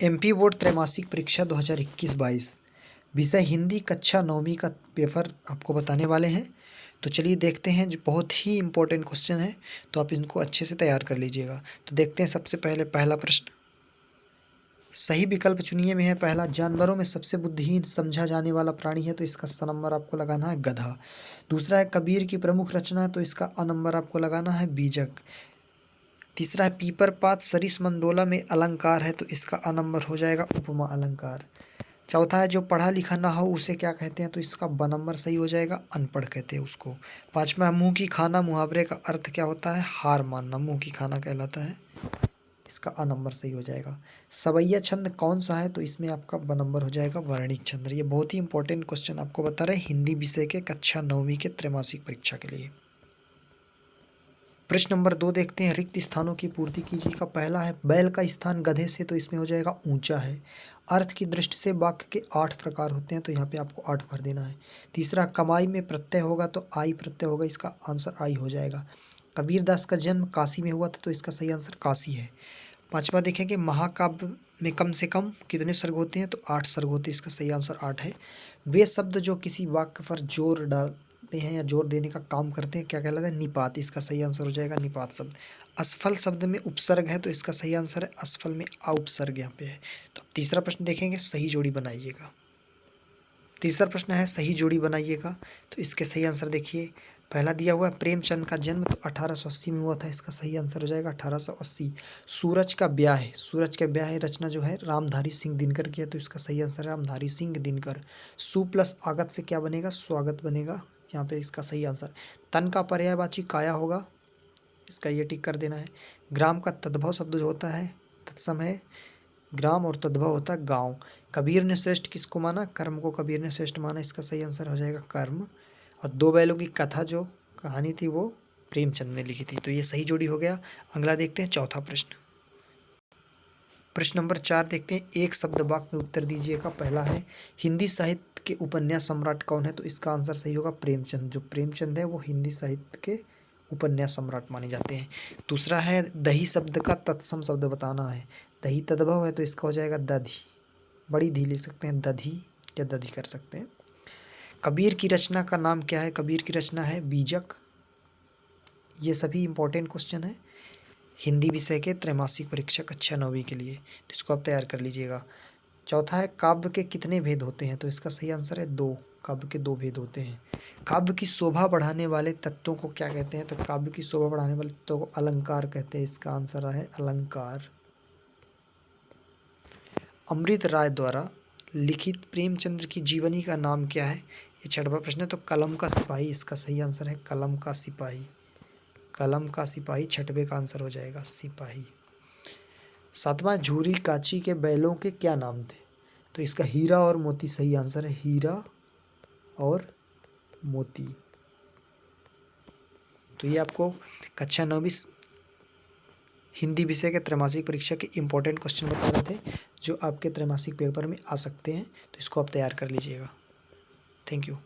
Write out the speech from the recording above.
MP board त्रैमासिक परीक्षा 2021-22 विषय हिंदी कक्षा 9वीं का पेपर आपको बताने वाले हैं। तो चलिए देखते हैं, जो बहुत ही इम्पोर्टेंट क्वेश्चन है, तो आप इनको अच्छे से तैयार कर लीजिएगा। तो देखते हैं, सबसे पहले पहला प्रश्न, सही विकल्प चुनिए में है पहला, जानवरों में सबसे बुद्धिहीन समझा जाने वाला प्राणी है, तो इसका स नंबर आपको लगाना है गधा। दूसरा है कबीर की प्रमुख रचना है, तो इसका अ नंबर आपको लगाना है बीजक। तीसरा है पीपर पात सरिस मंडोला में अलंकार है, तो इसका अ नंबर हो जाएगा उपमा अलंकार। चौथा है जो पढ़ा लिखा ना हो उसे क्या कहते हैं, तो इसका ब नंबर सही हो जाएगा अनपढ़ कहते हैं उसको। पांचवा है मुंह की खाना, मुहावरे का अर्थ क्या होता है, हार मानना, मुंह की खाना कहलाता है, इसका अ नंबर सही हो जाएगा। सवैया छंद कौन सा है, तो इसमें आपका ब नंबर हो जाएगा वर्णिक छंद। ये बहुत ही इंपॉर्टेंट क्वेश्चन आपको बता रहे हैं हिंदी विषय के कक्षा 9वीं के त्रैमासिक परीक्षा के लिए। प्रश्न नंबर 2 देखते हैं, रिक्त स्थानों की पूर्ति कीजिए का पहला है बैल का स्थान गधे से, तो इसमें हो जाएगा ऊंचा है। अर्थ की दृष्टि से वाक्य के 8 प्रकार होते हैं, तो यहाँ पे आपको 8 भर देना है। तीसरा कमाई में प्रत्यय होगा तो आई प्रत्यय होगा, इसका आंसर आई हो जाएगा। कबीरदास का जन्म काशी में हुआ था, तो इसका सही आंसर काशी है। पांचवा देखेंगे महाकाव्य में कम से कम कितने सर्ग होते हैं, तो 8 सर्ग होते हैं, इसका सही आंसर 8 है। वे शब्द जो किसी वाक्य पर जोर डालते हैं या जोर देने का काम करते हैं क्या कहलाता है, निपात, इसका सही आंसर हो जाएगा निपात शब्द। असफल शब्द में उपसर्ग है, तो इसका सही आंसर है असफल में उपसर्ग यहाँ पे है। तो अब तीसरा प्रश्न देखेंगे, सही जोड़ी बनाइएगा। तीसरा प्रश्न है सही जोड़ी बनाइएगा, तो इसके सही आंसर देखिए। पहला दिया हुआ है प्रेमचंद का जन्म तो 1880 में हुआ था, इसका सही आंसर हो जाएगा 1880। सूरज का ब्याह है, सूरज का ब्याह है रचना जो है रामधारी सिंह दिनकर की है, तो इसका सही आंसर है रामधारी सिंह दिनकर। सु प्लस आगत से क्या बनेगा, स्वागत बनेगा, यहाँ पे इसका सही आंसर। तन का पर्यायवाची काया होगा, इसका ये टिक कर देना है। ग्राम का तद्भव शब्द जो होता है तत्सम है, ग्राम और तद्भव होता है गांव। कबीर ने श्रेष्ठ किसको माना, कर्म को कबीर ने श्रेष्ठ माना, इसका सही आंसर हो जाएगा कर्म। और दो बैलों की कथा जो कहानी थी वो प्रेमचंद ने लिखी थी, तो ये सही जोड़ी हो गया। अगला देखते हैं चौथा प्रश्न। प्रश्न नंबर 4 देखते हैं, एक शब्द वाक्य में उत्तर दीजिएगा। पहला है हिंदी साहित्य के उपन्यास सम्राट कौन है, तो इसका आंसर सही होगा प्रेमचंद। जो प्रेमचंद है वो हिंदी साहित्य के उपन्यास सम्राट माने जाते हैं। दूसरा है दही शब्द का तत्सम शब्द बताना है, दही तद्भव है, तो इसका हो जाएगा दधी, बड़ी धी ले सकते हैं, दधी या दधी कर सकते हैं। कबीर की रचना का नाम क्या है, कबीर की रचना है बीजक। ये सभी इंपॉर्टेंट क्वेश्चन है हिंदी विषय के त्रैमासिक परीक्षा कक्षा 9वीं के लिए, तो इसको आप तैयार कर लीजिएगा। चौथा है काव्य के कितने भेद होते हैं, तो इसका सही आंसर है 2, काव्य के 2 भेद होते हैं। काव्य की शोभा बढ़ाने वाले तत्वों को क्या कहते हैं, तो काव्य की शोभा बढ़ाने वाले तत्वों को अलंकार कहते हैं, इसका आंसर है अलंकार। अमृत राय द्वारा लिखित प्रेमचंद्र की जीवनी का नाम क्या है, ये छठवां प्रश्न है, तो कलम का सिपाही, इसका सही आंसर है कलम का सिपाही। कलम का सिपाही छठवें का आंसर हो जाएगा सिपाही। सातवां झूरी काची के बैलों के क्या नाम थे, तो इसका हीरा और मोती सही आंसर है, हीरा और मोती। तो ये आपको कक्षा 9वीं हिंदी विषय के त्रैमासिक परीक्षा के इंपॉर्टेंट क्वेश्चन बता रहे थे जो आपके त्रैमासिक पेपर में आ सकते हैं, तो इसको आप तैयार कर लीजिएगा। Thank you.